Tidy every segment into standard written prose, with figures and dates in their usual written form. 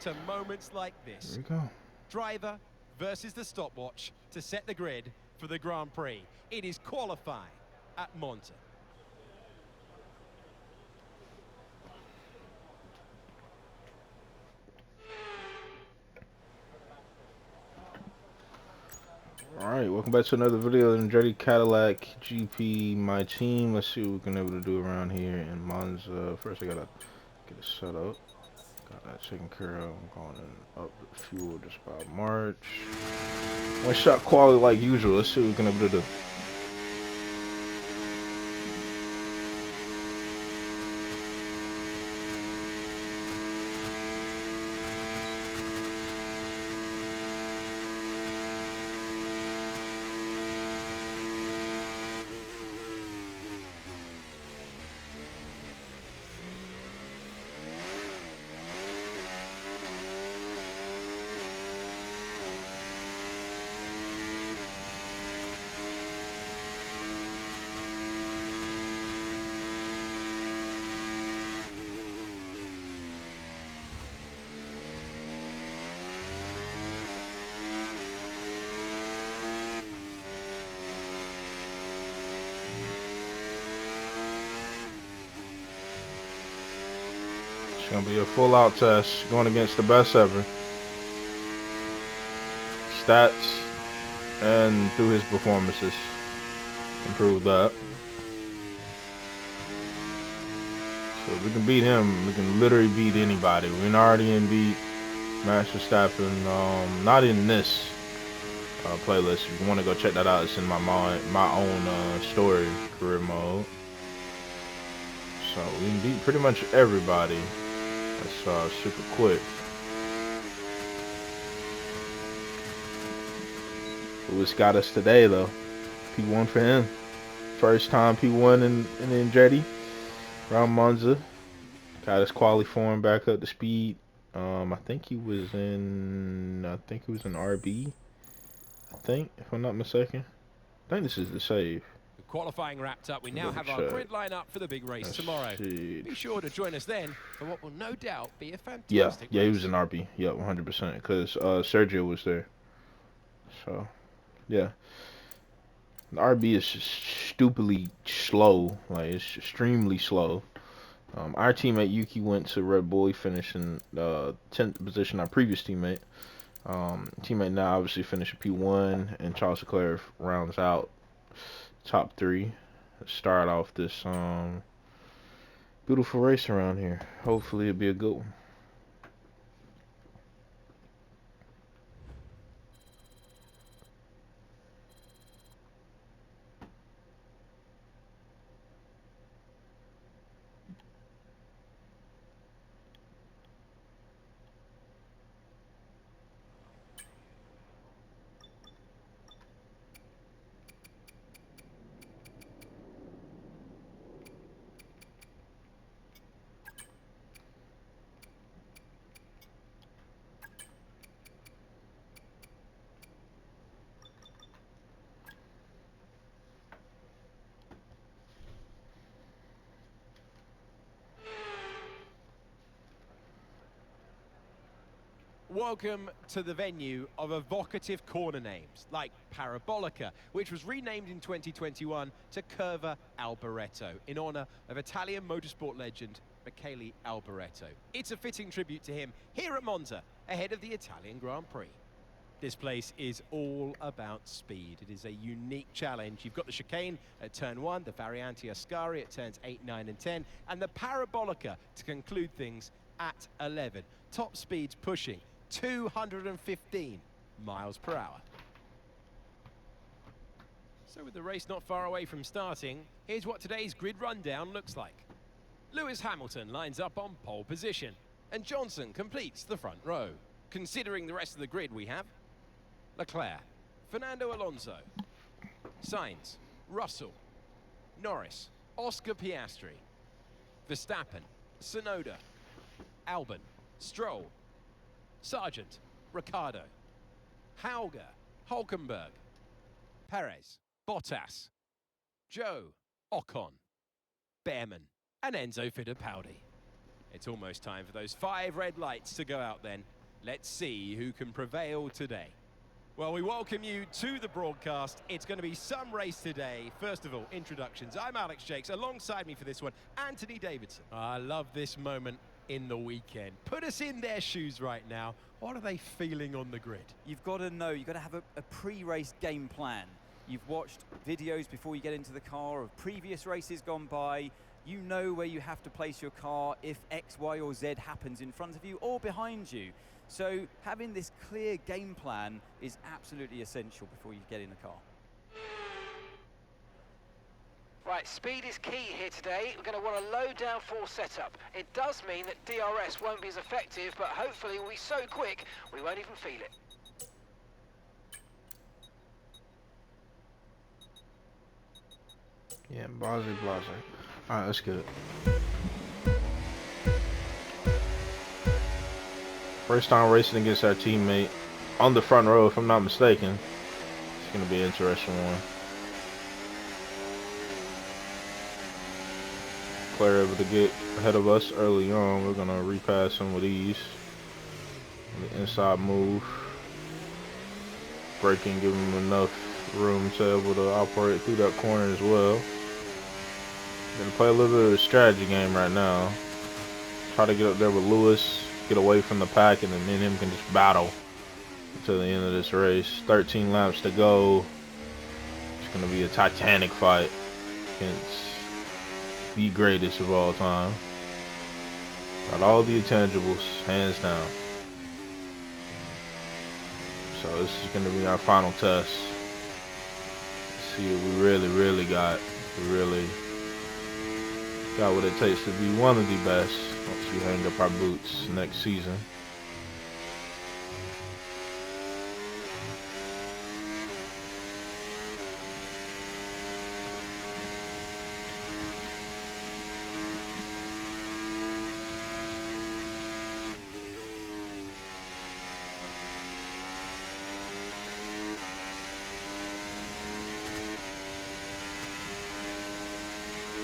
to moments like this. Here we go. Driver versus the stopwatch to set the grid for the Grand Prix. It is qualifying at Monza. Alright, welcome back to another video of Andretti Cadillac GP, my team. Let's see what we can able to do around here in Monza. First I gotta get it set up. Got that taken care of. I'm going up the fuel just by March. One shot quality like usual. Let's see what we can able to do. It's gonna be a full out test going against the best ever. Stats and through his performances. Improve that. So if we can beat him, we can literally beat anybody. We're already in beat Max Verstappen. Not in this playlist. If you want to go check that out, it's in my own story, career mode. So we can beat pretty much everybody. That's super quick. Lewis got us today though. P1 for him. First time P1 in Andretti around Monza. Got his quali form back up to speed. I think he was in RB. I think, if I'm not mistaken. I think this is the save. Qualifying wrapped up, we now have our grid line up for the big race tomorrow. Be sure to join us then for what will no doubt be a fantastic race. He was an RB. Yeah, 100%. Because Sergio was there. So, yeah. The RB is just stupidly slow. Like, it's extremely slow. Our teammate Yuki went to Red Bull. He finished in 10th position, our previous teammate. Teammate now obviously finished P1, and Charles Leclerc rounds out top 3. Let's start off this beautiful race around here. Hopefully it'll be a good one. Welcome to the venue of evocative corner names like Parabolica, which was renamed in 2021 to Curva Alboreto in honor of Italian motorsport legend Michele Alboreto. It's a fitting tribute to him here at Monza ahead of the Italian Grand Prix. This place is all about speed. It is a unique challenge. You've got the chicane at turn 1, the Variante Ascari at turns 8, 9 and 10, and the Parabolica to conclude things at 11. Top speeds pushing 215 miles per hour. So with the race not far away from starting, here's what today's grid rundown looks like. Lewis Hamilton lines up on pole position, and Johnson completes the front row. Considering the rest of the grid, we have Leclerc, Fernando Alonso, Sainz, Russell, Norris, Oscar Piastri, Verstappen, Tsunoda, Albon, Stroll, Sargent, Ricciardo, Hauger, Hulkenberg, Perez, Bottas, Joe, Ocon, Behrman, and Enzo Fittipaldi. It's almost time for those 5 red lights to go out then. Let's see who can prevail today. Well, we welcome you to the broadcast. It's going to be some race today. First of all, introductions. I'm Alex Jakes. Alongside me for this one, Anthony Davidson. I love this moment in the weekend. Put us in their shoes right now. What are they feeling on the grid? You've got to know, you've got to have a pre-race game plan. You've watched videos before you get into the car of previous races gone by. You know where you have to place your car if X, Y, or Z happens in front of you or behind you. So having this clear game plan is absolutely essential before you get in the car. Right, speed is key here today. We're going to want a low downforce setup. It does mean that DRS won't be as effective, but hopefully we'll be so quick we won't even feel it. Yeah, blase. Alright, that's good. First time racing against our teammate on the front row, if I'm not mistaken. It's going to be an interesting one. Player able to get ahead of us early on. We're going to repass him with ease. The inside move. Braking, give him enough room to able to operate through that corner as well. Going to play a little bit of a strategy game right now. Try to get up there with Lewis. Get away from the pack, and then me and him can just battle until the end of this race. 13 laps to go. It's going to be a titanic fight against the greatest of all time. Got all the intangibles, hands down. So this is going to be our final test. Let's see what we really got. We really got what it takes to be one of the best once we hang up our boots next season.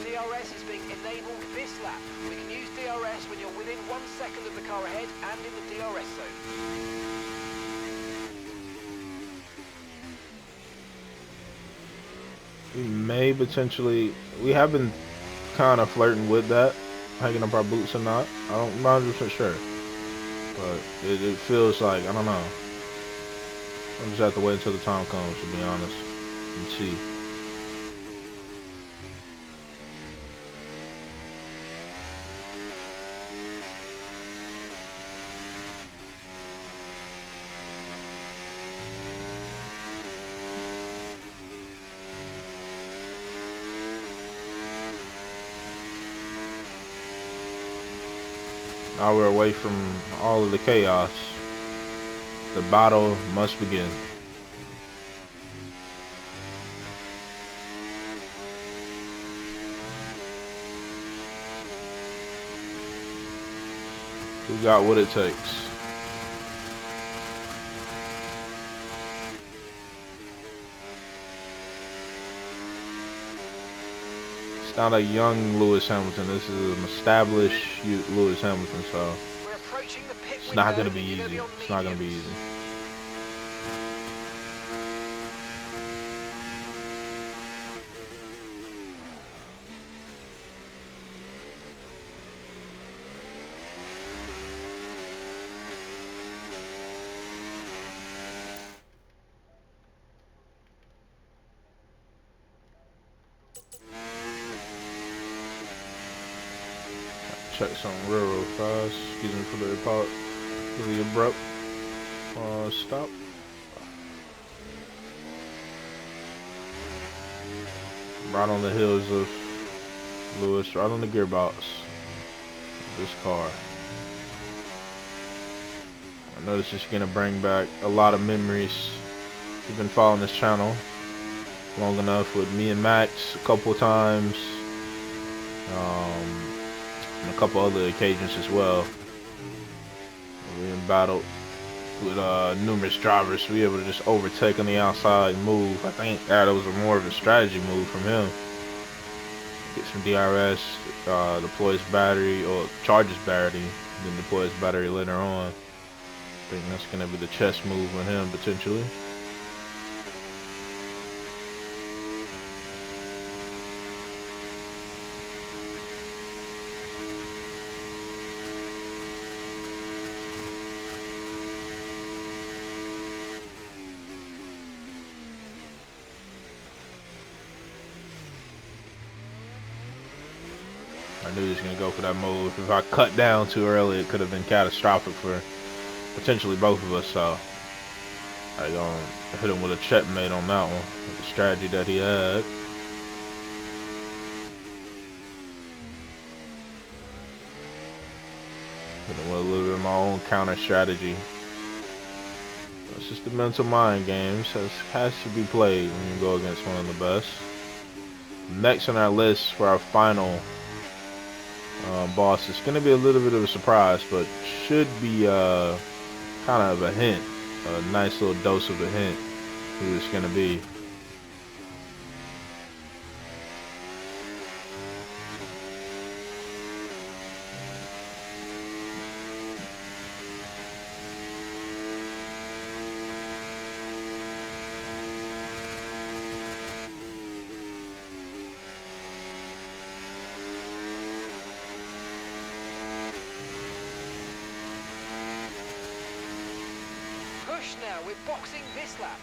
DRS is being enabled this lap. We can use DRS when you're within 1 second of the car ahead and in the DRS zone. We may potentially, we have been kind of flirting with that, hanging up our boots or not. I'm not 100% sure, but it feels like, I don't know. I'll just have to wait until the time comes, to be honest, and see. Now we're away from all of the chaos. The battle must begin. We got what it takes. It's not a young Lewis Hamilton. This is an established Lewis Hamilton, so We're approaching the pit it's not going window. to be You're easy. gonna be on It's not going to be mediums. easy. Check something real fast. Excuse me for the abrupt stop. Right on the heels of Lewis, right on the gearbox of this car. I know this is gonna bring back a lot of memories. You've been following this channel long enough with me and Max a couple of times. And a couple other occasions as well. We been battled with numerous drivers. We were able to just overtake on the outside and move. I think that was more of a strategy move from him. Get some DRS, deploy his battery, or charge his battery, then deploy his battery later on. think that's going to be the chess move with him, potentially. I knew he was going to go for that move. If I cut down too early, it could have been catastrophic for potentially both of us. So I hit him with a checkmate on that one, with the strategy that he had. Hit him with a little bit of my own counter strategy. It's just the mental mind games. So it has to be played when you go against one of the best. Next on our list for our final boss, it's going to be a little bit of a surprise, but should be kind of a hint, a nice little dose of a hint who it's going to be. Now we're boxing this lap.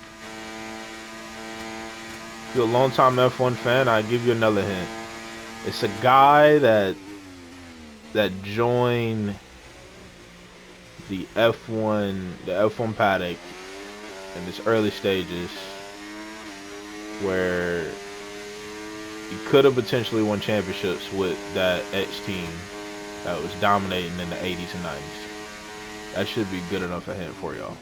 If you're a long-time F1 fan, I'll give you another hint. It's a guy that joined the F1 paddock in its early stages, where he could have potentially won championships with that X team that was dominating in the 80s and 90s. That should be good enough a hint for y'all.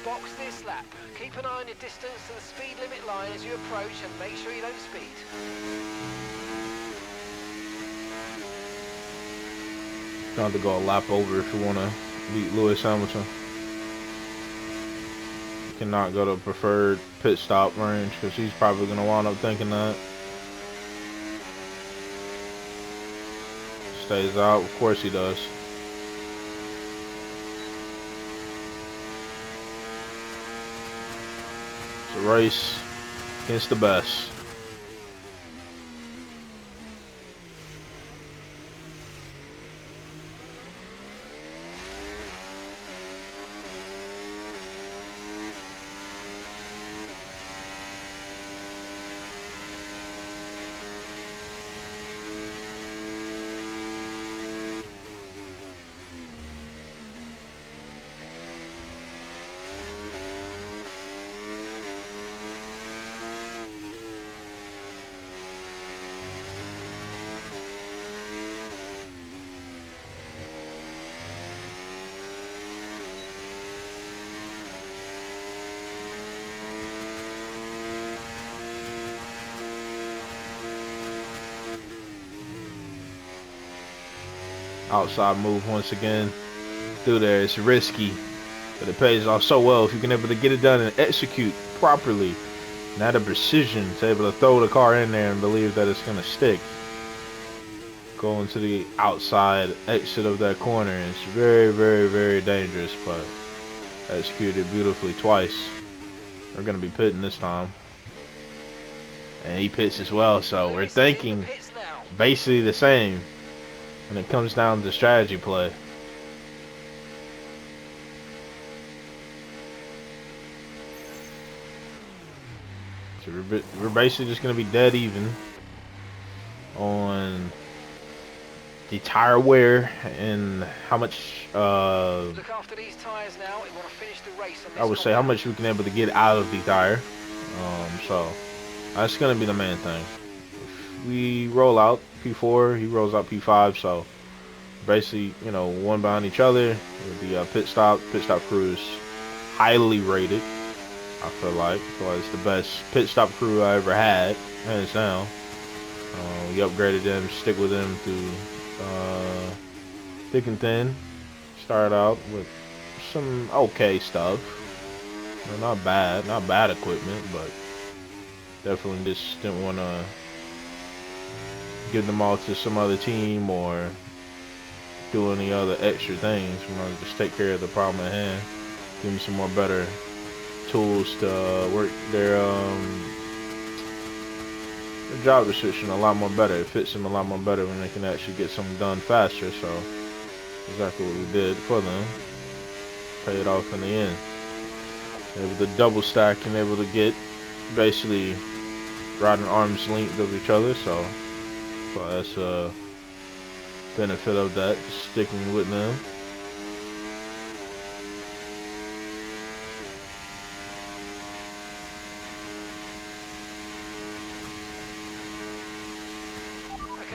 Box this lap. Keep an eye on your distance to the speed limit line as you approach and make sure you don't speed. Trying to go a lap over if you want to beat Lewis Hamilton. You cannot go to preferred pit stop range because he's probably going to wind up thinking that. Stays out. Of course he does. It's a race against the best. Outside move once again through there. It's risky, but it pays off so well if you can able to get it done and execute properly and at a precision to able to throw the car in there and believe that it's going to stick. Going to the outside exit of that corner. It's very, very, very dangerous, but executed beautifully twice. We're going to be pitting this time. And he pits as well, so we're thinking basically the same when it comes down to strategy play. So we're basically just going to be dead even on the tire wear and how much Look after these tires now. We want to finish the race on this I would say how much we can able to get out of the tire. So that's going to be the main thing. If we roll out P4, he rolls out P5, so basically, you know, one behind each other with the pit stop crew is highly rated. I feel like it's the best pit stop crew I ever had, hands down. We upgraded them, stick with them through thick and thin. Started out with some okay stuff. Not bad equipment, but definitely just didn't want to give them all to some other team or do any other extra things. We want to just take care of the problem at hand. Give them some more better tools to work their job description a lot more better. It fits them a lot more better when they can actually get something done faster. So exactly what we did for them. Paid off in the end. Able to double stack and able to get basically right an arm's length of each other. So that's a benefit of that, sticking with them.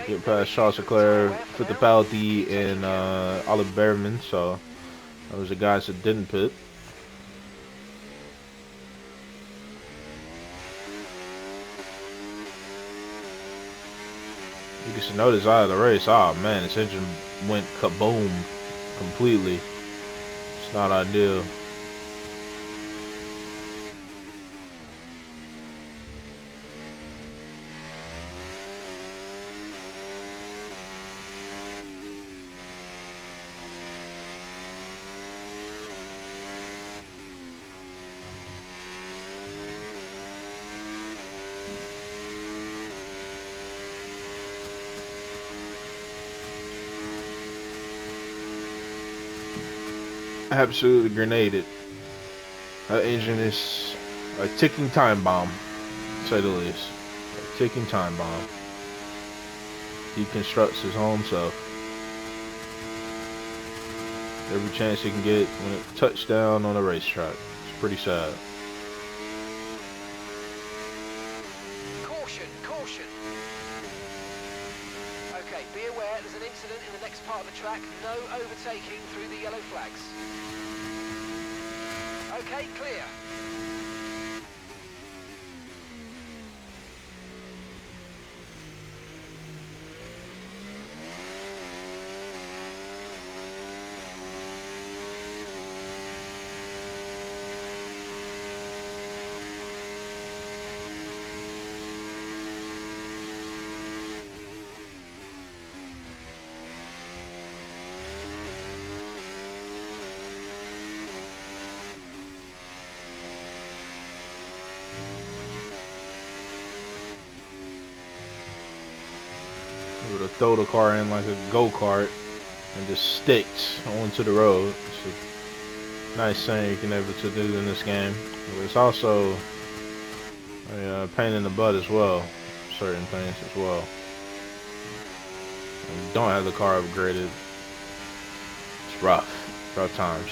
Get past Charles Leclerc, Fittipaldi, and Oliver Behrman, so those are guys that didn't pit. You can just notice out of the race, oh man, this engine went kaboom completely. It's not ideal. Absolutely grenaded. That engine is a ticking time bomb, to say the least. A ticking time bomb. He constructs his own self. Every chance he can get when it touched down on a racetrack. It's pretty sad. Caution, caution. Okay, be aware there's an incident in the next part of the track. No overtaking through the yellow flags. Okay, clear. Able to throw the car in like a go-kart and just sticks onto the road. It's a nice thing you can able to do in this game. But it's also a pain in the butt as well. Certain things as well. And you don't have the car upgraded. It's rough times.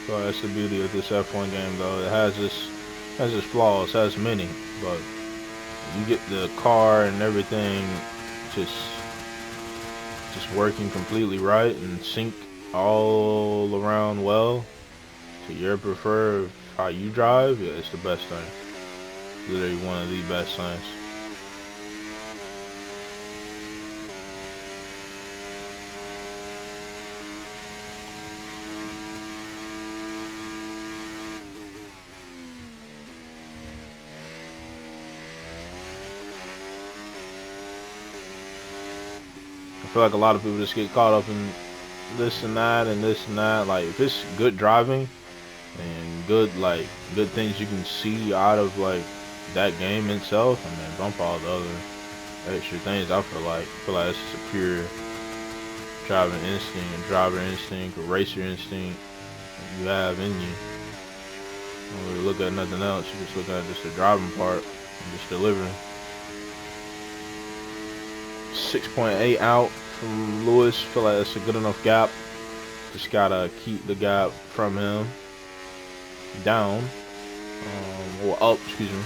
So that's the beauty of this F1 game, though. It has its flaws, has many, but you get the car and everything just working completely right and sync all around well to your preferred how you drive. Yeah, it's the best thing. Literally one of the best things. I feel like a lot of people just get caught up in this and that and this and that. Like, if it's good driving and good things you can see out of like that game itself, and then bump all the other extra things. I feel like it's just a pure driving instinct and driver instinct or racer instinct you have in you. You don't really look at nothing else. You just look at just the driving part and just delivering. 6.8 out from Lewis. Feel like that's a good enough gap. Just gotta keep the gap from him down, or up, excuse me.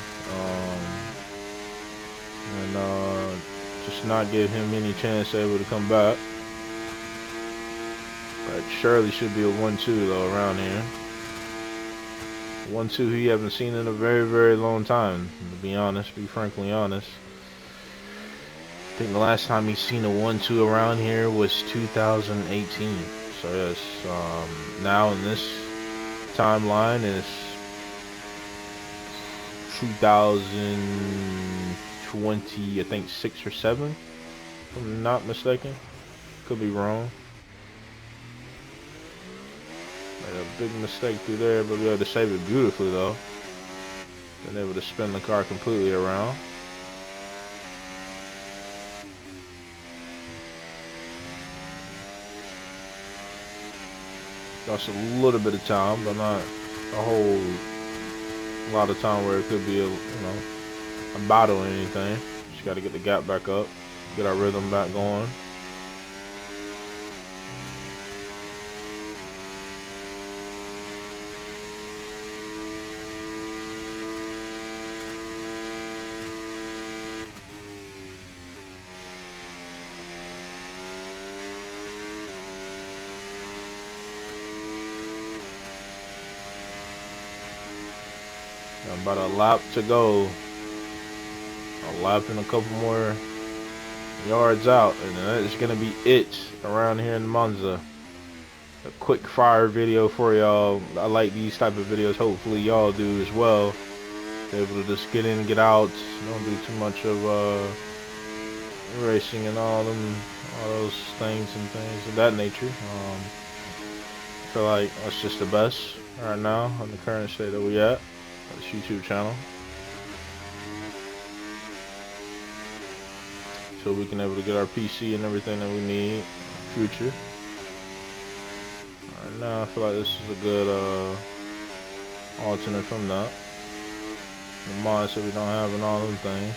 and just not give him any chance to able to come back. But surely should be a 1-2 though around here. 1-2 he haven't seen in a very, very long time, to be honest, be frankly honest. I think the last time he's seen a 1-2 around here was 2018. So yes, now in this timeline is 2020, I think 6 or 7, if I'm not mistaken. Could be wrong. Made a big mistake through there, but we had to save it beautifully though. Been able to spin the car completely around. Lost a little bit of time, but not a whole lot of time where it could be a, a battle or anything. Just got to get the gap back up, get our rhythm back going. About a lap to go. A lap and a couple more yards out, and that's gonna be it around here in Monza. A quick fire video for y'all. I like these type of videos. Hopefully y'all do as well. Be able to just get in, get out. Don't do too much of racing and all those things and things of that nature. I feel like that's just the best right now on the current state that we at. This YouTube channel, so we can able to get our PC and everything that we need in the future. Right now I feel like this is a good alternate from that. The mods that we don't have and all them things.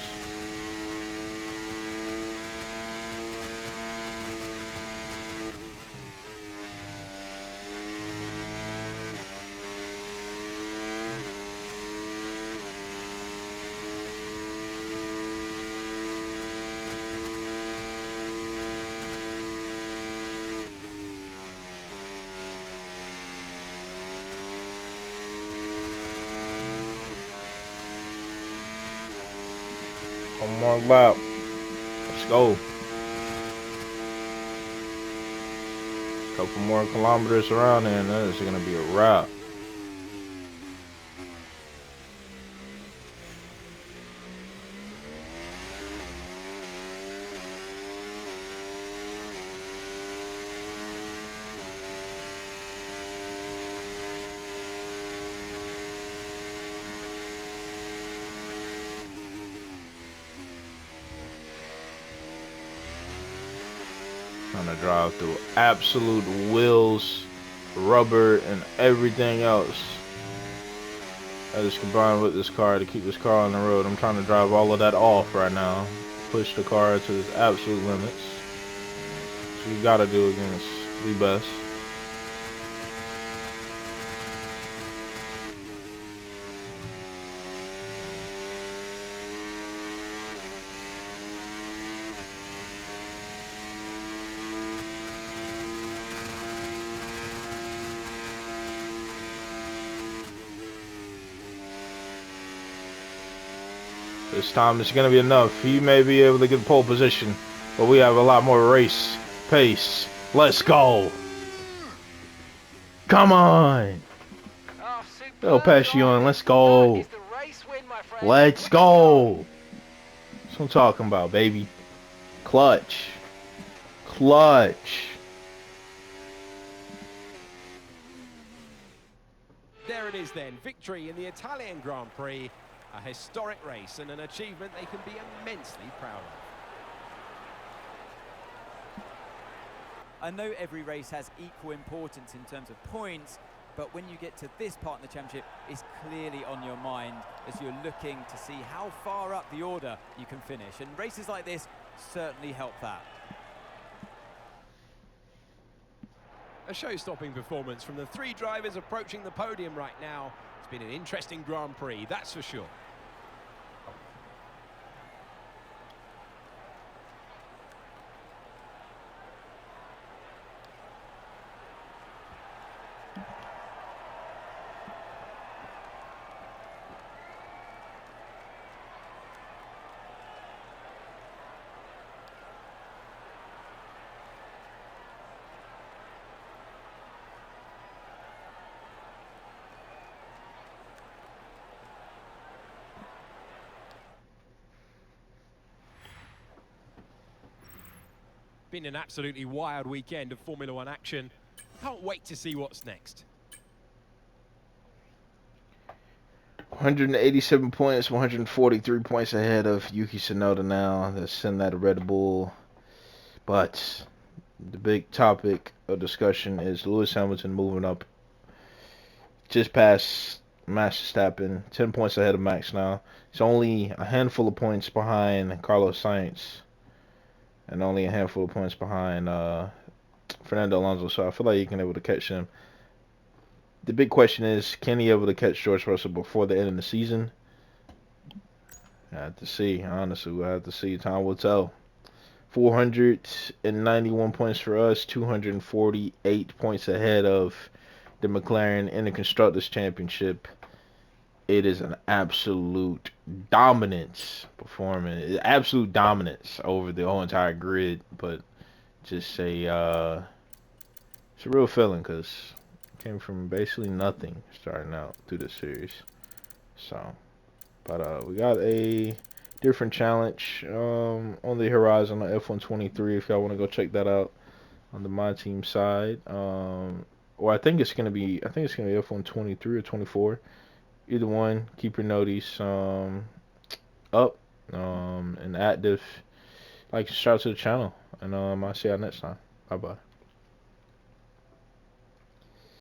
One more lap. Let's go. Couple more kilometers around there, and that is going to be a wrap. Trying to drive through absolute wheels, rubber, and everything else that is combined with this car to keep this car on the road. I'm trying to drive all of that off right now. Push the car to its absolute limits. So you gotta do against the best. This time it's going to be enough. He may be able to get pole position, but we have a lot more race pace. Let's go. Come on. They'll pass you on. Let's go. Let's go. That's what I'm talking about, baby. Clutch. Clutch. There it is then, victory in the Italian Grand Prix. A historic race and an achievement they can be immensely proud of. I know every race has equal importance in terms of points, but when you get to this part of the championship, it's clearly on your mind as you're looking to see how far up the order you can finish. And races like this certainly help that. A show-stopping performance from the three drivers approaching the podium right now. It's been an interesting Grand Prix, that's for sure. Been an absolutely wild weekend of Formula One action. Can't wait to see what's next. 187 points, 143 points ahead of Yuki Tsunoda now. Let's send that to Red Bull. But the big topic of discussion is Lewis Hamilton moving up just past Max Verstappen, 10 points ahead of Max now. He's only a handful of points behind Carlos Sainz and only a handful of points behind Fernando Alonso. So I feel like he can be able to catch him. The big question is, can he be able to catch George Russell before the end of the season? I have to see. Honestly, we'll have to see. Time will tell. 491 points for us, 248 points ahead of the McLaren in the Constructors' Championship. It is an absolute dominance performance. Absolute dominance over the whole entire grid. But just it's a real feeling because came from basically nothing starting out through the series. So, but we got a different challenge on the horizon on F123 if y'all want to go check that out on the My Team side. Or I think it's gonna be F123 or 24. Either one. Keep your noties up and active. Like, subscribe to the channel, and I'll see y'all next time. Bye bye.